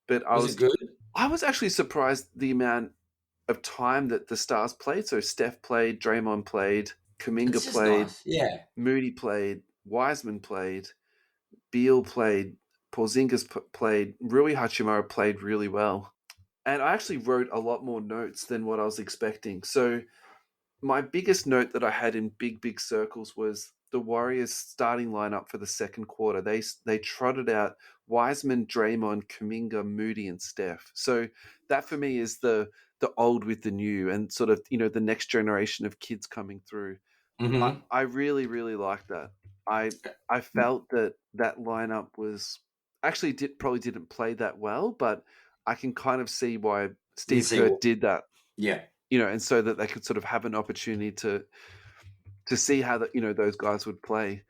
but Was it good? I was actually surprised the amount of time that the stars played. So Steph played, Draymond played, Kuminga It's just played, nice. Yeah. Moody played, Wiseman played, Beal played, Porzingis played, Rui Hachimura played really well. And I actually wrote a lot more notes than what I was expecting. So my biggest note that I had in big circles was the Warriors starting lineup for the second quarter. They trotted out Wiseman, Draymond, Kuminga, Moody, and Steph. So that for me is the old with the new, and sort of the next generation of kids coming through. Mm-hmm. I really like that. I felt that lineup was actually probably didn't play that well, but I can kind of see why Steve Kerr did that. Yeah. And so that they could sort of have an opportunity to see how those guys would play.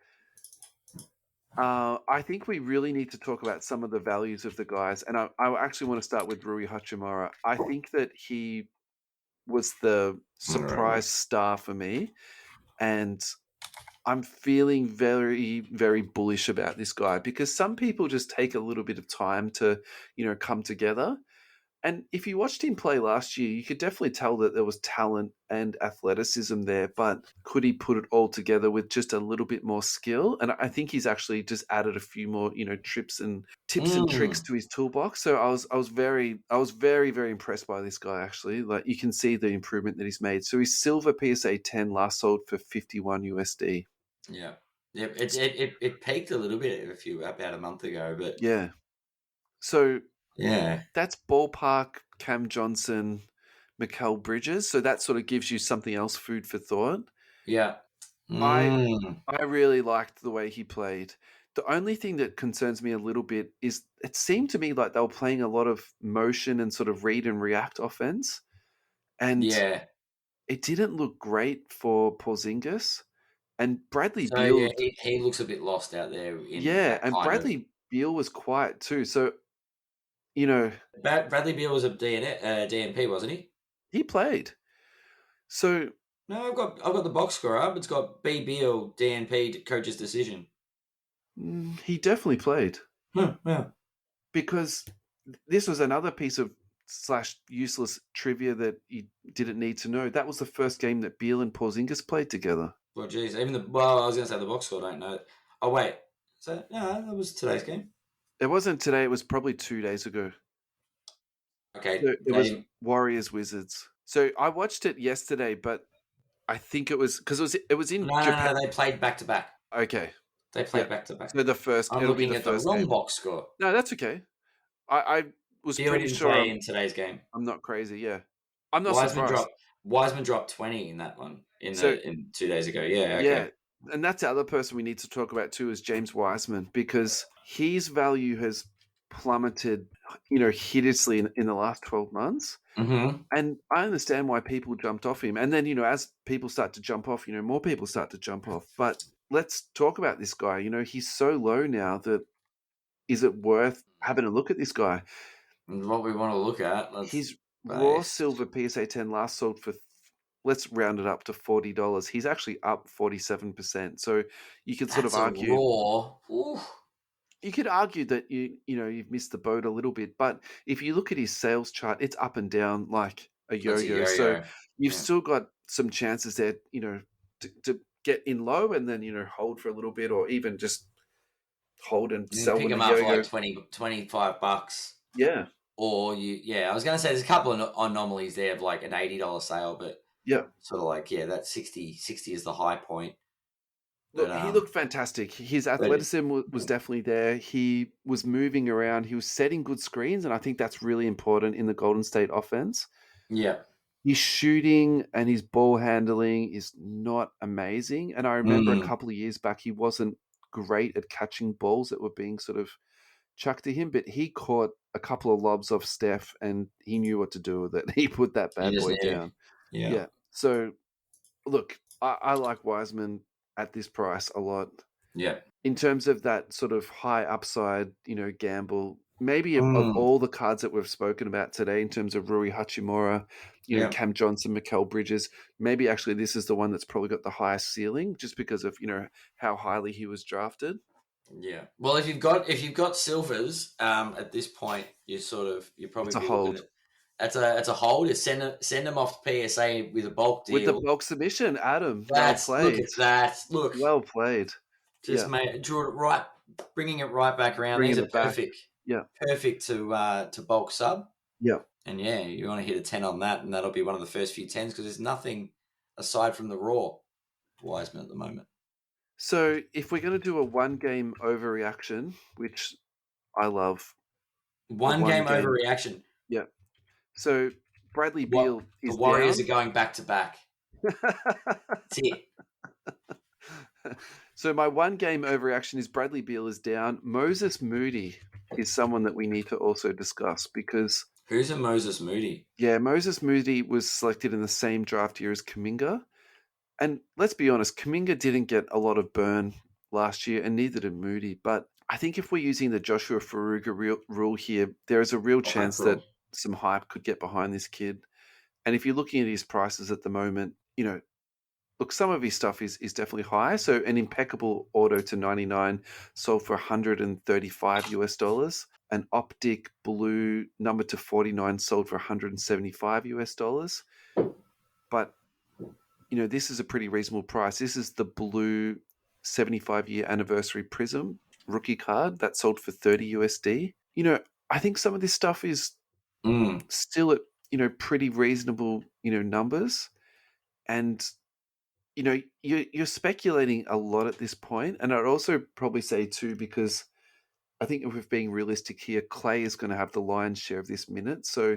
I think we really need to talk about some of the values of the guys, and I actually want to start with Rui Hachimura. I think that he was the surprise star for me, and I'm feeling very, very bullish about this guy because some people just take a little bit of time to, come together. And if you watched him play last year, you could definitely tell that there was talent and athleticism there, but could he put it all together with just a little bit more skill? And I think he's actually just added a few more, tips and tricks to his toolbox. So I was very, very impressed by this guy actually. Like you can see the improvement that he's made. So his silver PSA 10 last sold for 51 USD. Yeah. Yep. It peaked a little bit about a month ago, but yeah. So yeah, that's ballpark Cam Johnson, Mikal Bridges. So that sort of gives you something else, food for thought. Yeah. I really liked the way he played. The only thing that concerns me a little bit is it seemed to me like they were playing a lot of motion and sort of read and react offense. And it didn't look great for Porzingis. And Bradley So Beal. yeah, he looks a bit lost out there in Yeah, that and kind of. Bradley Beal was quiet too. So, Bradley Beal was a DNP, wasn't he? he played. So No, I've got the box score up. It's got B Beal DNP coach's decision. he definitely played. Yeah. Because this was another piece of / useless trivia that you didn't need to know. That was the first game that Beal and Porzingis played together. Well, geez, I was going to say the box score. Don't know. Oh wait, so no, that was today's game. It wasn't today. It was probably 2 days ago. Okay, So it was Warriors Wizards. So I watched it yesterday, but I think it was because it was in Japan. No, they played back to back. Okay, they played back to back. So the first. I'm it'll be looking the at the first wrong game. box score. No, that's okay. I was Beal pretty didn't sure play in today's game. I'm not crazy. Yeah. I'm not surprised. Wiseman dropped 20 in that one So in 2 days ago. Yeah, yeah, okay. and that's the other person we need to talk about too is James Wiseman, because his value has plummeted, hideously in the last 12 months. Mm-hmm. And I understand why people jumped off him. And then, as people start to jump off, more people start to jump off. But let's talk about this guy. He's so low now that is it worth having a look at this guy? What we want to look at, let's His raw base. silver PSA 10 last sold for, let's round it up to $40. He's actually up 47%. So you could sort of That's a argue. raw. Ooh. You could argue that you've missed the boat a little bit, but if you look at his sales chart, it's up and down like a That's a yo-yo. So yo-yo. you've Yeah. still got some chances there, to get in low and then hold for a little bit, or even just hold and You can sell pick when them the up for yo-yo. like 20, $25. Yeah, Or I was going to say there's a couple of anomalies there of like an $80 sale, but yeah. sort of like, that 60 is the high point. Look, he looked fantastic. His athleticism was definitely there. He was moving around. He was setting good screens, and I think that's really important in the Golden State offense. Yeah. His shooting and his ball handling is not amazing. And I remember a couple of years back, he wasn't great at catching balls that were being sort of chucked to him, but he caught a couple of lobs off Steph and he knew what to do with it. He put that bad boy down. Yeah. Yeah. So, look, I like Wiseman at this price a lot. Yeah. In terms of that sort of high upside, gamble, maybe of all the cards that we've spoken about today, in terms of Rui Hachimura, Cam Johnson, Mikal Bridges, maybe actually this is the one that's probably got the highest ceiling, just because of how highly he was drafted. Yeah. Well, if you've got silvers, at this point, you're probably It's a be hold. looking at it's a hold. Is send them off to PSA with a bulk deal. With the bulk submission, Adam. Well played. Look at that. Look. Well played. Just drew it right, bringing it right back around. These are perfect. Yeah. Perfect to bulk sub. Yeah. And you want to hit a 10 on that, and that'll be one of the first few 10s, because there's nothing aside from the raw Wiseman at the moment. So if we're going to do a one-game overreaction, which I love. One game overreaction. Yeah. So Bradley Beal is the Warriors down. are going back to back. That's it. So my one game overreaction is Bradley Beal is down. Moses Moody is someone that we need to also discuss, because... Who's a Moses Moody? Yeah, Moses Moody was selected in the same draft year as Kuminga. And let's be honest, Kuminga didn't get a lot of burn last year, and neither did Moody. But I think if we're using the Joshua Faruga rule here, there is a real chance that some hype could get behind this kid. And if you're looking at his prices at the moment, look, some of his stuff is definitely high. So an impeccable auto to 99 sold for $135. An optic blue number to 49 sold for $175. But, this is a pretty reasonable price. This is the blue 75-year anniversary Prizm rookie card that sold for $30. I think some of this stuff is still at, pretty reasonable, numbers. And you're speculating a lot at this point. And I'd also probably say too, because I think if we're being realistic here, Clay is going to have the lion's share of this minute. So,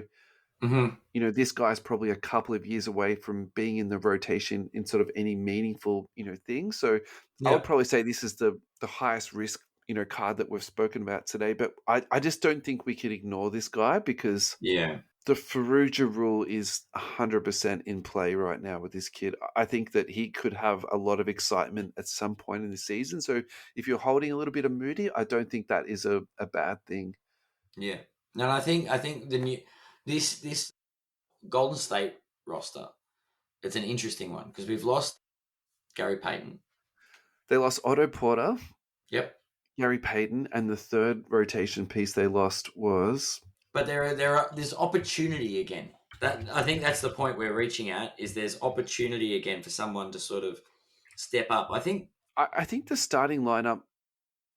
this guy's probably a couple of years away from being in the rotation in sort of any meaningful, thing. So I would probably say this is the highest risk, card that we've spoken about today. But I just don't think we can ignore this guy, because the Faruja rule is 100% in play right now with this kid. I think that he could have a lot of excitement at some point in the season. So if you're holding a little bit of Moody, I don't think that is a bad thing. Yeah. No, I think the new this Golden State roster, it's an interesting one, because we've lost Gary Payton. They lost Otto Porter. Yep. Gary Payton, and the third rotation piece they lost was... But there's opportunity again. I think that's the point we're reaching at, is there's opportunity again for someone to sort of step up. I think the starting lineup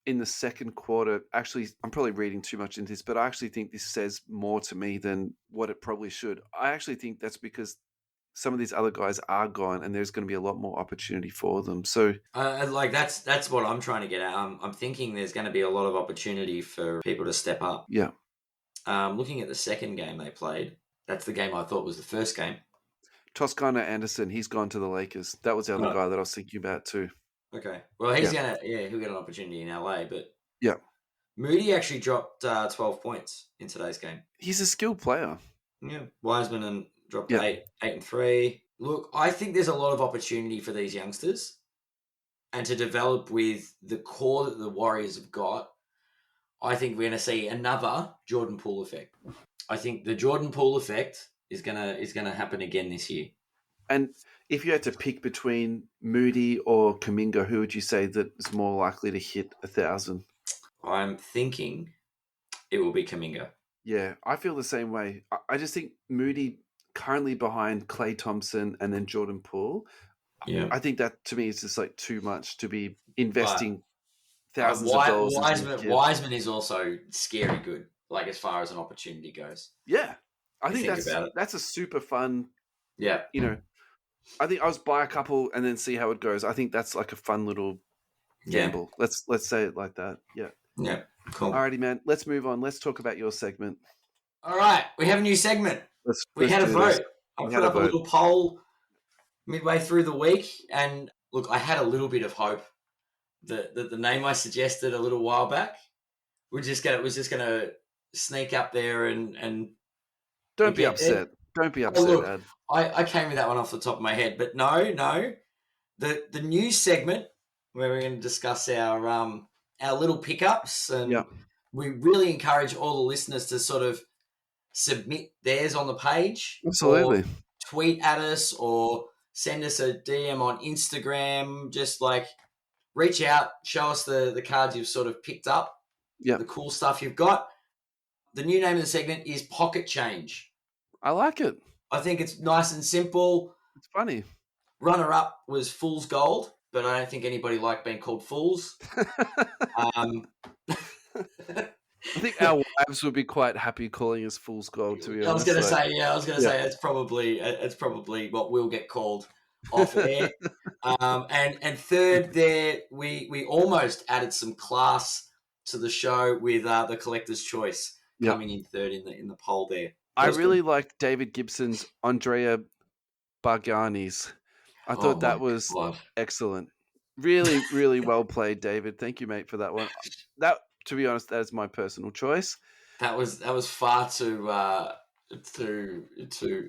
in the second quarter, actually, I'm probably reading too much into this, but I actually think this says more to me than what it probably should. I actually think that's because some of these other guys are gone, and there's going to be a lot more opportunity for them. So, that's what I'm trying to get at. I'm thinking there's going to be a lot of opportunity for people to step up. Yeah. Looking at the second game they played, That's the game I thought was the first game. Toscano Anderson, he's gone to the Lakers. That was the other Right. guy that I was thinking about too. Okay. Well, he'll get an opportunity in LA, but yeah, Moody actually dropped 12 points in today's game. He's a skilled player. Yeah. Wiseman and dropped 8 and 3. Look, I think there's a lot of opportunity for these youngsters, and to develop with the core that the Warriors have got. I think we're going to see another Jordan Poole effect. I think the Jordan Poole effect is gonna happen again this year. And if you had to pick between Moody or Kuminga, who would you say that is more likely to hit 1,000? I'm thinking it will be Kuminga. Yeah, I feel the same way. I just think Moody currently behind Klay Thompson and then Jordan Poole. Yeah, I think that to me is just like too much to be investing thousands of dollars. Wiseman is also scary good, like as far as an opportunity goes. Yeah, I think that's a super fun. Yeah, I think I was buy a couple and then see how it goes. I think that's like a fun little gamble. Let's say it like that. Yeah. Yeah. Cool. Alrighty, man. Let's move on. Let's talk about your segment. All right, we have a new segment. We had a vote. I put up a little poll midway through the week, and look, I had a little bit of hope that the name I suggested a little while back was just gonna sneak up there and don't be upset. Don't be upset, look, Ad. I came with that one off the top of my head, but no. The new segment where we're going to discuss our little pickups, and we really encourage all the listeners to sort of submit theirs on the page. Absolutely. Or tweet at us or send us a DM on Instagram. Just like reach out, show us the cards you've sort of picked up, the cool stuff you've got. The new name of the segment is Pocket Change. I like it. I think it's nice and simple. It's funny. Runner-up was Fool's Gold, but I don't think anybody liked being called fools. I think our wives would be quite happy calling us Fool's Gold, to be honest. I was going to say it's probably what we'll get called off air. And third, there we almost added some class to the show with the Collector's Choice coming in third in the poll there. I really liked David Gibson's Andrea Bargani's. I thought that was excellent. Really, really well played, David. Thank you, mate, for that one. That, to be honest, that is my personal choice. That was far too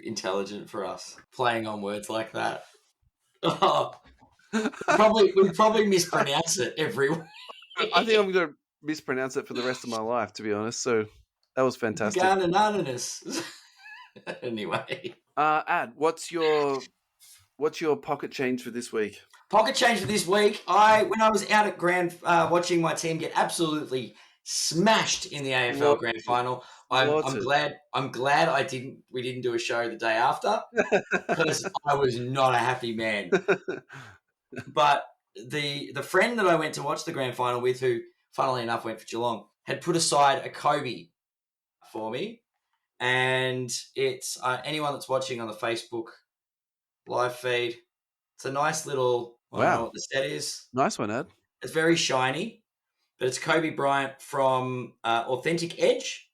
intelligent for us, playing on words like that. Oh, we'd probably mispronounce it every week. I think I'm going to mispronounce it for the rest of my life, to be honest. So that was fantastic. Anyway, Ad, what's your pocket change for this week? Pocket change for this week. When I was out at watching my team get absolutely smashed in the AFL Grand Final, I'm glad we didn't do a show the day after, because I was not a happy man. But the friend that I went to watch the Grand Final with, who funnily enough went for Geelong, had put aside a Kobe for me, and it's anyone that's watching on the Facebook live feed. It's a nice little. I don't know what the set is. Nice one, Ed. It's very shiny, but it's Kobe Bryant from Authentic Edge.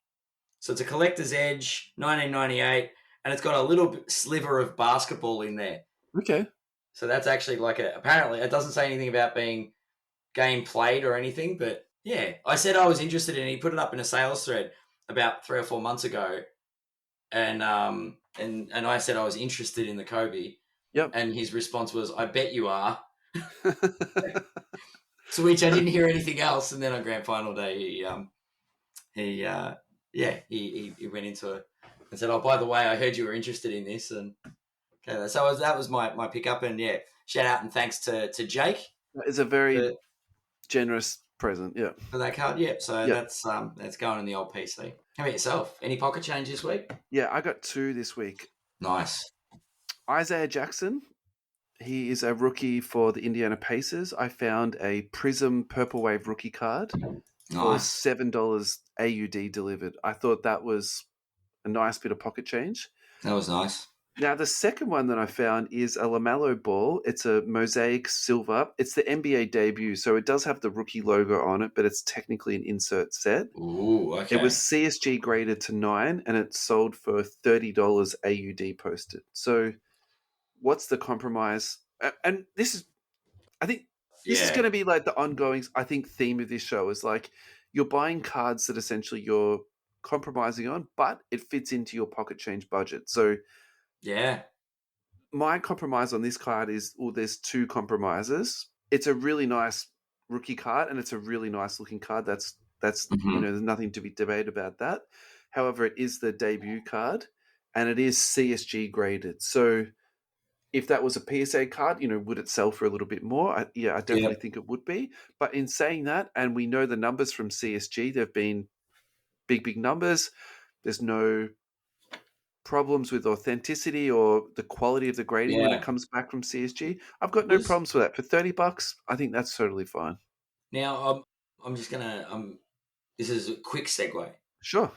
So it's a collector's edge, 1998, and it's got a little sliver of basketball in there. Okay. So that's actually apparently it doesn't say anything about being game played or anything, but yeah, I said I was interested in it. He put it up in a sales thread about 3 or 4 months ago, and I said I was interested in the Kobe. Yep. And his response was, "I bet you are." To which I didn't hear anything else. And then on Grand Final day, he went into it and said, "Oh, by the way, I heard you were interested in this." And okay, so that was my pickup. And yeah, shout out and thanks to Jake. It's a very generous present, for that card. Yeah, so that's going in the old PC. How about yourself? Any pocket change this week? Yeah, I got 2 this week. Nice. Isaiah Jackson, he is a rookie for the Indiana Pacers. I found a Prizm Purple Wave rookie card for $7 AUD delivered. I thought that was a nice bit of pocket change. That was nice. Now, the second one that I found is a LaMelo ball. It's a mosaic silver. It's the NBA debut, so it does have the rookie logo on it, but it's technically an insert set. Ooh, It was okay. CSG graded to 9, and it sold for $30 AUD posted. So, what's the compromise? And this is, I think, this is Yeah, going to be like the ongoing, I think, theme of this show is like you're buying cards that essentially you're compromising on, but it fits into your pocket change budget. So, yeah, my compromise on this card is, well, there's two compromises. It's a really nice rookie card, and it's a really nice looking card. That's hmm there's nothing to be debated about that. However, it is the debut card, and it is CSG graded. So if that was a PSA card, would it sell for a little bit more? I yeah, definitely think it would be. But in saying that, and we know the numbers from CSG, they've been big, big numbers. There's no problems with authenticity or the quality of the grading when it yeah. comes back from CSG. I've got no Was problems with that. For $30, I think that's totally fine. now I'm just gonna this is a quick segue. Sure.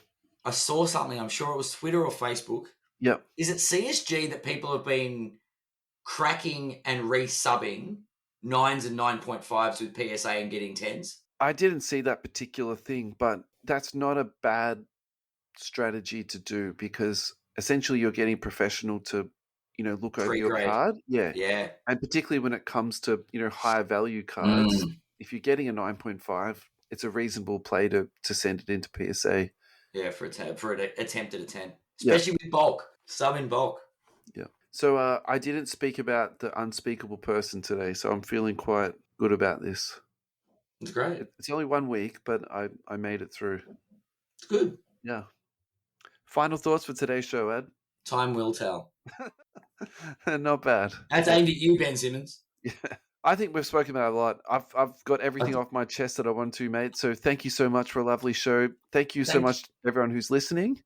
I saw something. I'm sure it was Twitter or Facebook. Yep. Is it CSG that people have been cracking and resubbing 9s and 9.5s with PSA and getting 10s? I didn't see that particular thing, but that's not a bad strategy to do because essentially you're getting professional to, look over your Pre-grade. card. Yeah. Yeah. And particularly when it comes to, higher value cards, Mm. if you're getting a 9.5, it's a reasonable play to send it into PSA. Yeah, for an attempt at a 10. Yeah. Especially with bulk. Sub in bulk. Yeah. So I didn't speak about the unspeakable person today, so I'm feeling quite good about this. It's great. It's only 1 week, but I made it through. It's good. Yeah. Final thoughts for today's show, Ed? Time will tell. Not bad. That's aimed at you, Ben Simmons. Yeah. I think we've spoken about it a lot. I've got everything I- off my chest that I want to, mate. So thank you so much for a lovely show. Thank you so Thank much, everyone who's listening.